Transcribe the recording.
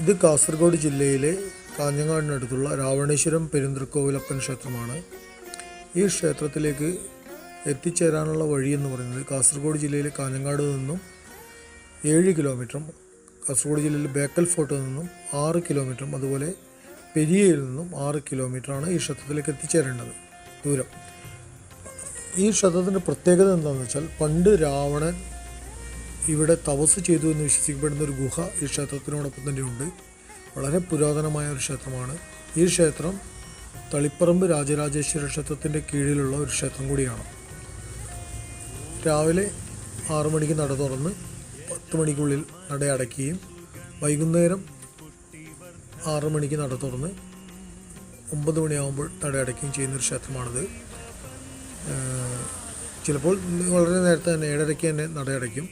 ഇത് കാസർഗോഡ് ജില്ലയിലെ കാഞ്ഞങ്ങാടിനടുത്തുള്ള രാവണേശ്വരം പെരുന്തൃക്കോവിലപ്പൻ ക്ഷേത്രമാണ്. ഈ ക്ഷേത്രത്തിലേക്ക് എത്തിച്ചേരാനുള്ള വഴി എന്ന് പറയുന്നത് കാസർഗോഡ് ജില്ലയിലെ കാഞ്ഞങ്ങാട് നിന്നും 7 കിലോമീറ്ററും കാസർഗോഡ് ജില്ലയിലെ ബേക്കൽ ഫോർട്ടിൽ നിന്നും 6 കിലോമീറ്ററും അതുപോലെ പെരിയയിൽ നിന്നും 6 കിലോമീറ്ററാണ് ഈ ക്ഷേത്രത്തിലേക്ക് എത്തിച്ചേരേണ്ടത് ദൂരം. ഈ ക്ഷേത്രത്തിൻ്റെ പ്രത്യേകത എന്താണെന്ന് വെച്ചാൽ, പണ്ട് രാവണൻ ഇവിടെ തപസ് ചെയ്തു എന്ന് വിശ്വസിക്കപ്പെടുന്ന ഒരു ഗുഹ ഈ ക്ഷേത്രത്തിനോടൊപ്പം തന്നെയുണ്ട്. വളരെ പുരാതനമായ ഒരു ക്ഷേത്രമാണ്. ഈ ക്ഷേത്രം തളിപ്പറമ്പ് രാജരാജേശ്വര ക്ഷേത്രത്തിൻ്റെ കീഴിലുള്ള ഒരു ക്ഷേത്രം കൂടിയാണ്. രാവിലെ 6 മണിക്ക് നട തുറന്ന് 10 മണിക്കുള്ളിൽ നട അടയ്ക്കുകയും വൈകുന്നേരം 6 മണിക്ക് നട തുറന്ന് 9 മണിയാകുമ്പോൾ നട അടയ്ക്കുകയും ചെയ്യുന്നൊരു ക്ഷേത്രമാണിത്. ചിലപ്പോൾ വളരെ നേരത്തെ തന്നെ 7:30 തന്നെ നട അടയ്ക്കും.